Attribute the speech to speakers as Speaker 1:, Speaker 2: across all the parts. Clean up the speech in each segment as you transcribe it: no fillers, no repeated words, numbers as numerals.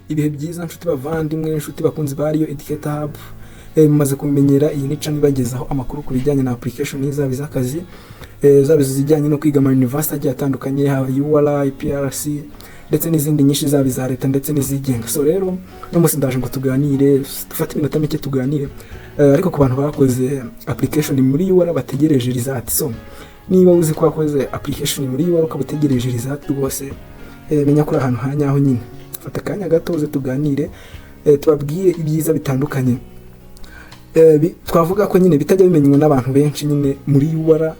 Speaker 1: ibihe byiza nshuti bavandimwe, inshuti bakunzi ba Rio Educator Hub. Mumaze kumenyera iyi ni channel ibagezaho amakuru ku bijyanye na application zaba iz'akazi, zaba izijyanye no kwiga mu university agiye atandukanye, haba UR, PRC ndetse n'izindi nyinshi zaba iza leta ndetse n'izigenga. So rero no munsi ndaje ngo tuganire, dufate iminota mike tuganire, ariko ku bantu bakoze application muri UR bategereje result. So niba uzi ko wakoze application muri UR ukabutegereje result rwose, menya ko ahantu hanyaho nyine. Fata kanya gato uze tuganire, tubabwiye ibyiza bitandukanye. Twavuga ko nyine bitajya bimenywa n'abantu benshi nyine muri UR,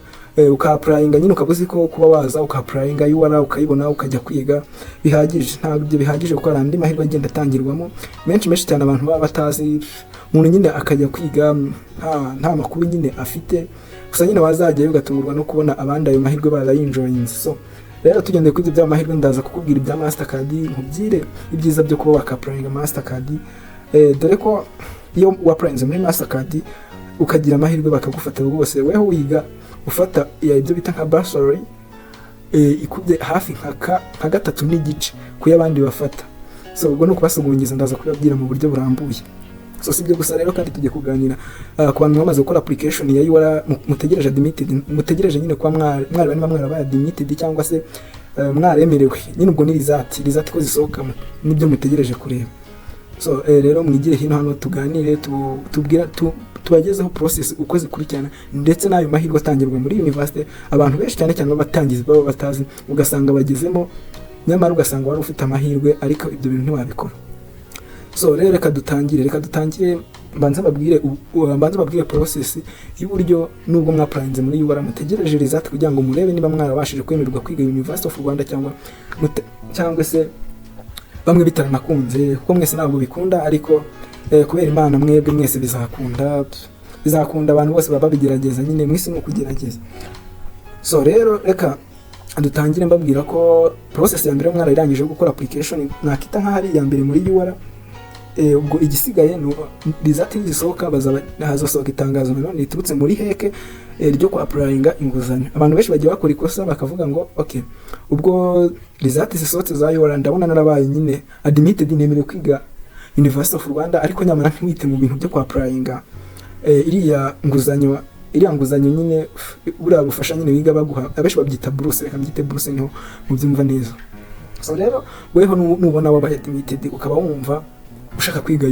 Speaker 1: uka-applyinga nyine ukabuzi ko kuba waza uka-applyinga UR ukayibona ukajya kwiga bihagije. Ntabwo bihagije kuko andi mahirwe agenda atangirwamo menshi cyane abantu baba batazi. Umuntu nyine akajya kwiga nta makuru nyine afite, gusa nyine wazajyayo ugatungurwa no kubona abandi ayo mahirwe barayinjoyinze. So rero tugendeye kuri ibyo mahirwe ndaza kukubwira ibya Mastercard, nkubwire ibyiza byo kuba waka-applyinga Mastercard, dore ko iyo waprayinze muri Mastercard ukagira amahirwe bakagufata rwose, weho wiga ufata ibyo bita nka bursary, ikubye hafi nka gatatu n'igice ku y'abandi bafata. So ubwo no kubasogongeza ndaza kubabwira mu buryo burambuye. So sibyo gusa rero kandi tujye kuganira ku bantu bamaze gukora application ya UR, mutegereje admitted, mutegereje nyine kwa mwari mwarabaye admitted cyangwa se mwaremerewe nyine. Ubwo ni result ko zisohokamo nibyo mutegereje kureba. So rero mwigire hino tuganire, tubagezeho process uko zikurikirana ndetse n'ayo mahirwe atangirwa muri university. Abantu benshi cyane babatangiza baba batazi, ugasanga bagezemo nyamara ugasanga wari ufite amahirwe ariko ibyo bintu ntiwabikora. So rero reka dutangire mbanza babwire process y'uburyo nubwo mwaprayinze muri UR mutegereje result kugira ngo murebe niba mwarabashije kwemererwa kwiga University of Rwanda cyangwa se bamwe bitaranakunze, kuko mwese ntabwo bikunda, ariko kubera Imana mwebwe mwese bizakunda abantu bose baba bigerageza nyine, mwese no kugerageza. So rero reka dutangire mbabwira ko process ya mbere mwararangije gukora application nakita nka hari ya mbere muri UR. Ubwo igisigaye no result zisohoka, hazasohoka itangazo none riturutse muri heke ryo ku applyinga inguzanyo. Abantu benshi bagiye bakora ikosa bakavuga ngo okay, ubwo result zisohotse za UR ndabona narabaye nyine admitted, nemerewe kwiga University of Rwanda, ariko nyamara ntiwite mu bintu byo ku applyinga iriya nguzanyo nyine buriya bufasha nyine wiga baguha. Abenshi babyita bourse, reka mbyite bourse niho mubyumva neza. So rero weho nubona wabaye admitted ukaba wumva ushaka kwiga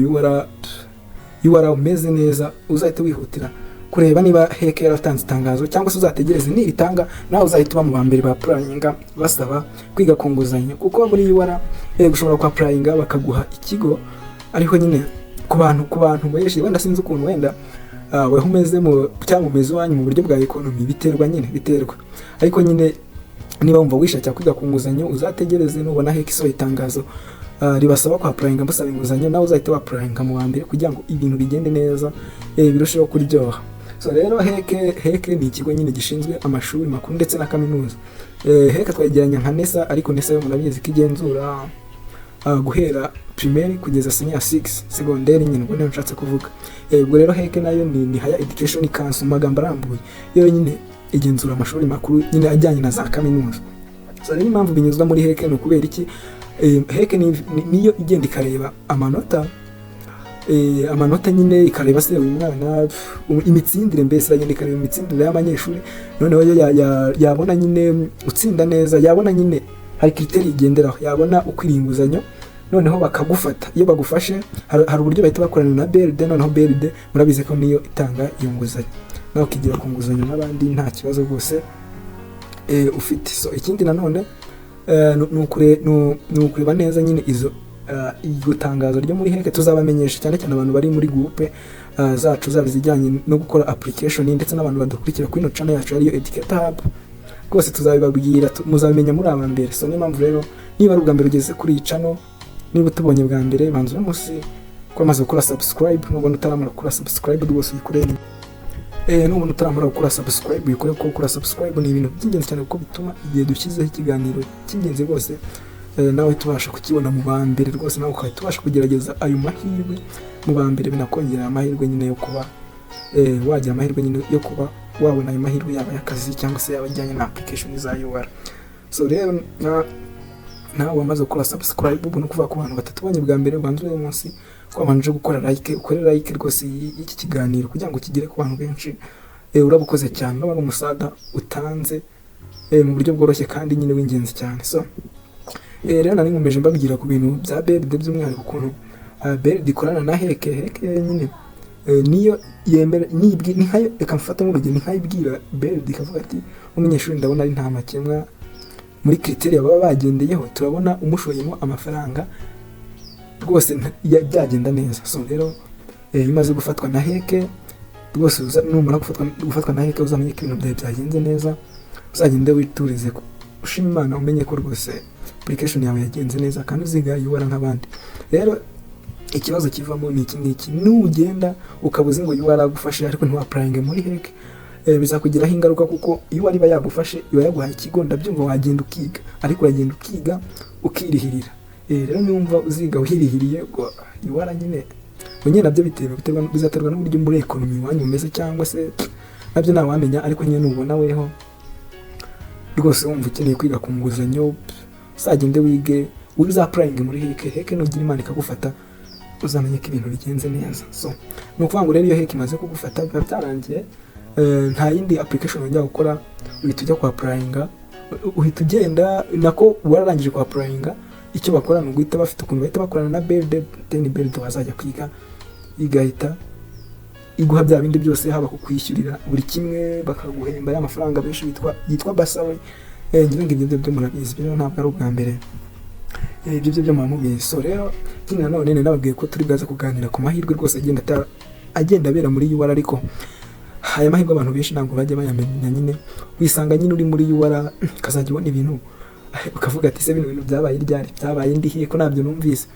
Speaker 1: UR umeze neza, uzahita wihutira kureba niba heke yaratanze itangazo, cyangwa se uzategereze niritanga nawe uzahita uba mu bambere ba applyinga basaba kwiga ku nguzanyo. Kuko muri UR ushobora ku applyinga bakaguha ikigo, ariko nyine ku bantu benshi wenda sinzi ukuntu wenda weho umeze cyangwa umeze wanyu mu buryo bwa economy, biterwa, ariko nyine niba wumva wishakira kwiga ku nguzanyo uzategereze nubona heke isohoye itangazo ribasaba ku applyinga musaba inguzanyo, nawe uzahita wa applyinga mu bambere kugira ngo ibintu bigende neza, birusheho kuryoha. So rero heke ni ikigo nyine gishinzwe amashuri makuru ndetse na kaminuza. Heke twegeranya nka NESA, ariko NESA yo murabizi ko igenzura guhera primaire kugeza senior 6 secondaire nyine, ubwo nshatse kuvuga. Ubwo rero heke nayo ni Higher Education Council magambo arambuye, yo nyine igenzura amashuri makuru nyine ajyanye na za kaminuza. So rero impamvu binyuzwa muri heke no kubera iki? Heke niyo igenda ikareba amanota nyine, ikareba se uyu mwana imitsindire, mbese agenda ikareba imitsindire y'abanyeshuri. Noneho yabona nyine utsinda neza, yabona nyine hari criteria igenderaho, yabona ukwiriye inguzanyo, noneho bakagufata. Iyo bagufashe hari uburyo bahita bakorana na BRD, noneho BRD murabizi ko niyo itanga iyo nguzanyo, nawe ukigira ku nguzanyo n'abandi nta kibazo rwose ufite. So ikindi nanone nukureba neza nyine iryo tangazo ryo muri heke. Tuzabamenyesha cyane abantu bari muri groupe zacu zaba zijyanye no gukora application, ndetse n'abantu badukurikira kuri ino channel yacu ariyo Educator Hub, rwose tuzabibabwira, muzabimenya muri aba mbere. So niyo mpamvu rero niba ari ubwa mbere ugeze kuri iyi channel, niba utubonye bwa mbere banza umunsi ko amaze gukora subscribe, nubona utaramara gukora subscribe rwose uyikorere. Nubona utaramara gukora subscribe uyikore, kuko gukora subscribe ni ibintu by'ingenzi cyane, kuko bituma igihe dushyizeho ikiganiro cy'ingenzi rwose nawe tubasha kukibona mu ba mbere rwose, nawe ukahita tubasha kugerageza ayo mahirwe mu ba mbere, binakongera amahirwe nyine yo kuba wagira amahirwe nyine yo kuba wabona ayo mahirwe yaba y'akazi cyangwa se yaba ajyanye na application za UR. So rero nawe wamaze gukora subscribe ubona kuva ku bantu batatubonye bwa mbere ubanze uyu munsi ko wabanje gukora like, ukore like rwose y'iki kiganiro kugira ngo kigere ku bantu benshi. Urabukoze cyane, urabona umusaga utanze mu buryo bworoshye kandi nyine w'ingenzi cyane. So rero nari nkomeje mbabwira ku bintu bya BRD by'umwihariko ukuntu BRD ikorana na heke nyine niyo yembera ni nkayo, reka mfata nk'urugero, ni nkayo ibwira BRD ikavuga ati umunyeshuri ndabona ari nta makemwa muri criteria baba bagendeyeho, turabona umushoyemo amafaranga rwose byagenda neza. So rero imaze gufatwa na heke rwose, numara gufatwa na heke uzamenye ko ibintu byawe byagenze neza, uzagende witurize ushima Imana, umenye ko rwose application yawe yagenze neza kandi uziga UR nk'abandi. Rero ikibazo kivamo ni iki nugenda ukabuze ngo UR agufashe ariko ntiwapplyinge muri heke, bizakugiraho ingaruka kuko UR iba yagufashe, iba yaguhaye ikigo, ndabyumva wagenda ukiga ariko uragenda ukiga ukirihirira. Rero nyumva uziga uhirihiriye UR nyine nyine nabyo bizaterwa n'uburyo muri economy wanyu umeze, cyangwa se nabyo ntawamenya, ariko nyine nubona weho rwose wumva ukeneye kwiga ku nguzanyo uzagende wige uzapplyinge muri heke nugira Imana ikagufata uzamenye ko ibintu bigenze neza. So ni ukuvuga ngo rero iyo heke imaze kugufata biba byarangiye, nta yindi application wajya gukora, uhita ujya kwa applyinga, uhita ugenda nako wararangije kwa applyinga. Icyo bakora ni uguhita bafite ukuntu bahita bakorana na BRD, then BRD wazajya kwiga igahita iguha bya bindi byose, haba kukwishyurira buri kimwe, bakaguhemba ya mafaranga benshi yitwa basari. Ngira ngo ibyo byo murabizi, byo ntabwo ari ubwa mbere ibyo byo muramubizi. So rero kindi nanone nababwiye ko turi bwaza kuganira ku mahirwe rwose agenda abera muri UR, ariko aya mahirwe abantu benshi ntabwo bajya bayamenya. Nyine wisanga nyine uri muri UR ukazajya ubona ibintu ukavuga ati se bino bintu byabaye ryari, byabaye ndihiye ko nabyo numvise.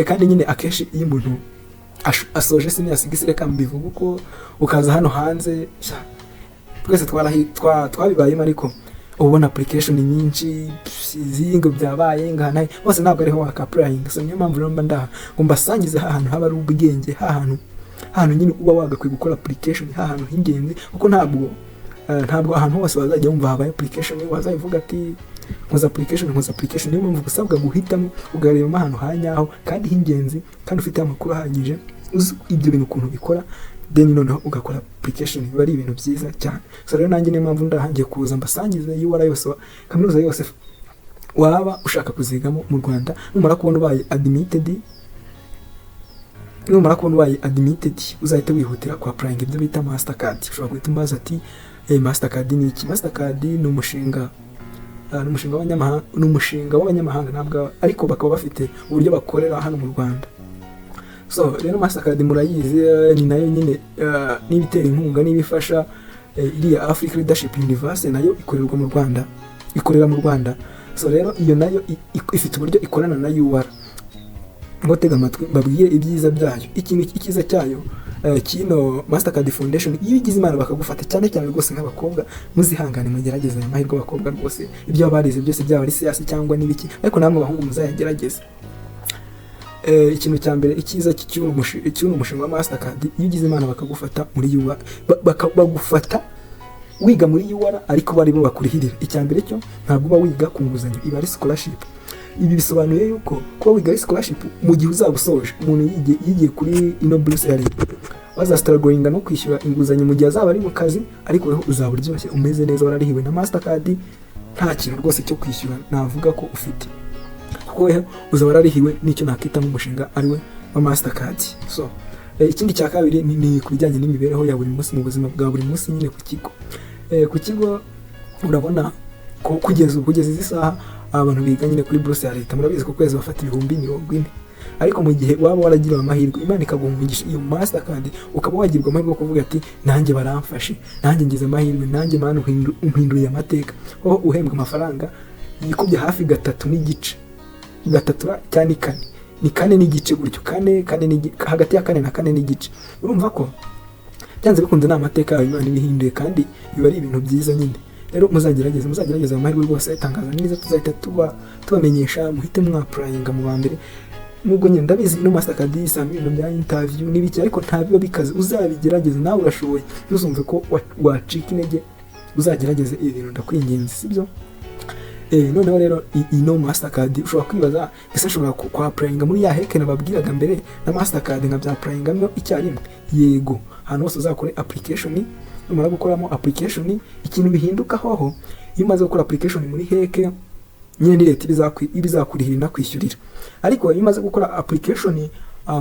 Speaker 1: Kandi nyine akenshi iyo umuntu asoje sini yasigisire kambivuga uko ukaza hano hanze twese twabibayemo, ariko ubona application nyinshi zingo byabaye ngana bose ntabwo ariho wakapplying. So niyo mpamvu rero ndaha ngo mbasangize ahantu haba ari ubwenge, ahantu nyine uba wagakwiye gukora application, ahantu hingenzi, kuko ntabwo ahantu hose wazajya wumva habaye application wazayivuga ati nkoza application. Niyo mpamvu gusabwa guhitamo ugarebamo ahantu hanyaho kandi hingenzi kandi ufite amakuru ahagije uzi ibyo bintu ukuntu bikora, then noneho ugakora application. Biba ari ibintu byiza cyane. So rero nanjye niyo mpamvu ndahangiye kuza mbasangize UR yose, kaminuza yose waba ushaka kuzigamo mu Rwanda. Numara kubona ubaye admitted uzahita wihutira ku applying ibyo bita Mastercard. Ushobora guhita umbaza ati Mastercard ni iki? Mastercard ni umushinga w'abanyamahanga ntabwo, ariko bakaba bafite uburyo bakorera hano mu Rwanda. So rero Mastercard murayizi, ni nayo nyine n'ibitera inkunga n'ibifasha iriya Africa Leadership University, nayo ikorera mu Rwanda. So rero iyo nayo ifite uburyo ikorana na UR. Ngo tega amatwi babwire ibyiza byayo. Ikintu ikiza cyayo kino Mastercard Foundation, iyo ugize Imana bakagufata cyane rwose nk'abakobwa, muzihangane mugerageze aya mahirwe abakobwa rwose, ibyo abarize byose byaba ari siyansi cyangwa n'ibiki, ariko namwe abahungu muzayagerageze. Ikintu cya mbere ikiza cy'uno mushinga wa Mastercard, iyo ugize Imana bakagufata muri UR, bagufata wiga muri UR ariko bari bo bakurihirira. Icya mbere cyo ntabwo uba wiga ku nguzanyo, iba ari scholarship. Ibi bisobanuye yuko kuba wiga scholarship mu gihe uzabusoje, umuntu yigiye kuri ino buruse ya leta, wazastrugglinga no kwishyura inguzanyo mu gihe azaba ari mu kazi, ariko weho uzaba uryoshye umeze neza, wararihiwe na Mastercard, nta kintu rwose cyo kwishyura navuga ko ufite, kuko weho uzaba wararihiwe n'icyo nakita nk'umushinga ariwe wa Mastercard. So ikindi cya kabiri ni kubijyanye n'imibereho ya buri munsi mu buzima bwa buri munsi nyine ku kigo urabona ko kugeza izi saha abantu biga nyine kuri buruse ya leta, murabizi ko kwezi bafata 40,000, ariko mu gihe waba waragiriwe amahirwe Imana ikaguhungisha iyo Mastercard, ukaba wagirwa amahirwe kuvuga ati nanjye baramfashe, nanjye ngize amahirwe, nanjye Mana umpinduriye amateka, aho uhembwa amafaranga yikubye hafi 3 n'igice, 3 cyane 4 ni 4 n'igice gutyo, 4 hagati ya 4 na 4 n'igice. Urumva ko byanze bikunze n'amateka yawe Imana ibihinduye kandi biba ari ibintu byiza nyine. Rero muzagerageza amahirwe rwose, itangaza neza tuzahita tubamenyesha, muhite mwapplyinga mu bambere. Nubwo nyine ndabizi no Mastercard isanga ibintu bya interview n'ibiki, ariko ntabiba bikaze, uzabigerageza nawe urashoboye, ntuzumve ko wacika intege, uzagerageze ibintu ndakwinginze, sibyo? noneho rero ino Mastercard ushobora kwibaza ese nshobora kwa applyinga muri ya heke nababwiraga mbere na Mastercard nkabya applyingamo icyarimwe. Yego, hano hose uzakore application, numara gukoramo application ikintu bihindukaho iyo umaze gukora application muri heke nyine ni leta ibizakurihira nakwishyurira. Ariko iyo umaze gukora application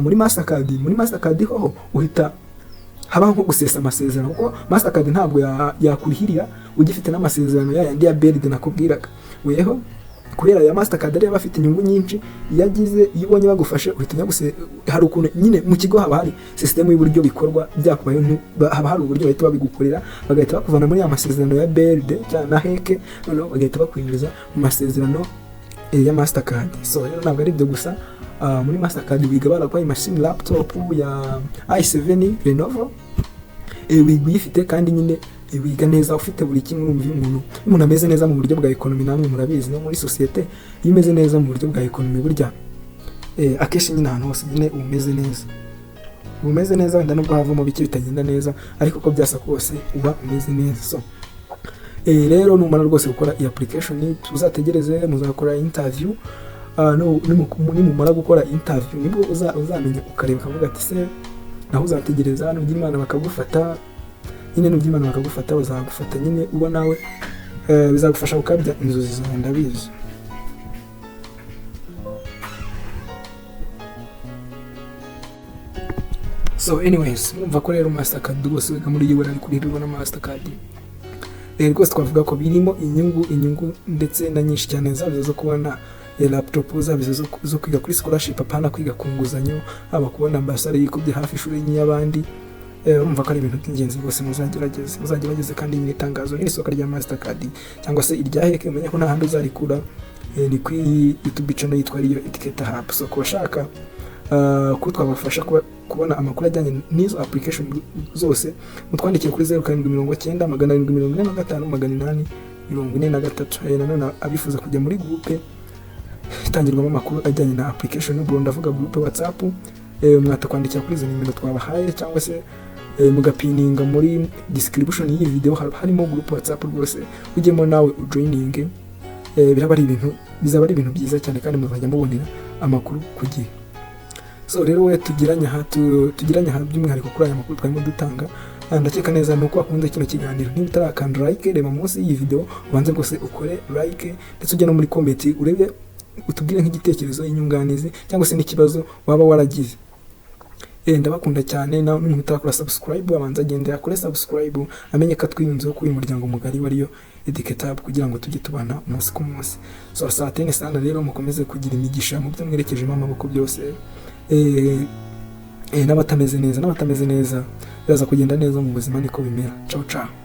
Speaker 1: muri Mastercard ho uhita haba nko gusesa amasezerano, kuko Mastercard ntabwo yakurihirira ugifite n'amasezerano yandi ya BRD nakubwiraga. Weho kubera ya Mastercard ari bafite inyungu nyinshi, yagize iyo ubonye bagufashe uhita hari ukuntu nyine mu kigo haba hari system y'uburyo bikorwa byakubayo, haba hari uburyo bahita babigukorera bagahita bakuvana muri ya masezerano ya BRD cyangwa na heke, noneho bagahita bakwinjiza mu masezerano ya Mastercard. So rero ntabwo ari byo gusa, muri Mastercard wiga barakwaye machine laptop ya i7 Lenovo, wigifite kandi nyine wiga neza ufite buri kimwe. Umuntu ameze neza mu buryo bwa economy, namwe murabizi no muri societe iyo umeze neza mu buryo bwa economy burya akeshi nyine ahantu hose nyine umeze neza wenda nubwo havamo bike bitagenda neza, ariko ko byasa kose uba umeze neza. So rero numara rwose gukora iyi application tuzategereze muzakora interview. Nimumara gukora interview nibwo uzamenya ukareba ukavuga ati se naho uzategereza nugira Imana bakagufata, nyine nugira Imana bakagufata bazagufata nyine uba nawe bizagufasha gukabya inzozi zawe ndabizi. So anyways, mwumva ko rero Mastercard rwose wiga muri UR ari kurihirwa na Mastercard rwose twavuga ko birimo inyungu ndetse na nyinshi cyane, zaba zo kubona laptop, zaba zo kwiga kuri scholarship, apana kwiga ku nguzanyo, haba kubona ambassadeur yikubye hafi ishuri y'abandi. Urumva ko ari ibintu by'ingenzi rwose muzagerageze kandi nyine itangazo n'isoko rya Mastercard cyangwa se irya heke umenye ko nta handi uzarikura, ni kuri YouTube channel yitwa Riyo Educator Hub. So kubashaka ko twabafasha kubona amakuru ajyanye n'izo application zose mutwandikiye kuri 0790 745 843. Nanone abifuza kujya muri groupe itangirwamo amakuru ajyanye na application, ubwo ndavuga groupe WhatsApp, mwatakwandikira kuri izo nimero twabahaye cyangwa se mugapininga muri description y'iyi video harimo groupe WhatsApp rwose ujyemo nawe ujoining. Bizaba ari ibintu byiza cyane kandi muzajya mubonera amakuru ku gihe. So rero we tugiranye aha by'umwihariko kuri aya makuru twarimo dutanga, ndakeka neza nuko wakunze kino kiganiro. Niba utarakanda like, reba munsi y'iyi video ubanze rwose ukore like, ndetse ujye no muri comment urebe utubwire nk'igitekerezo, inyunganizi cyangwa se n'ikibazo waba waragize. Ndabakunda cyane, nawe n'umuntu utarakora subscribe abanza agende akore subscribe amenye ko twiyunzeho kuri uyu muryango mugari wa Riyo Educator Hub kugira ngo tujye tubana umunsi ku munsi. So asante sana rero mukomeze kugira imigisha mu byo mwerekejemo amaboko byose, n'abatameze neza biraza kugenda neza mu buzima, niko bimera. Ciao ciao.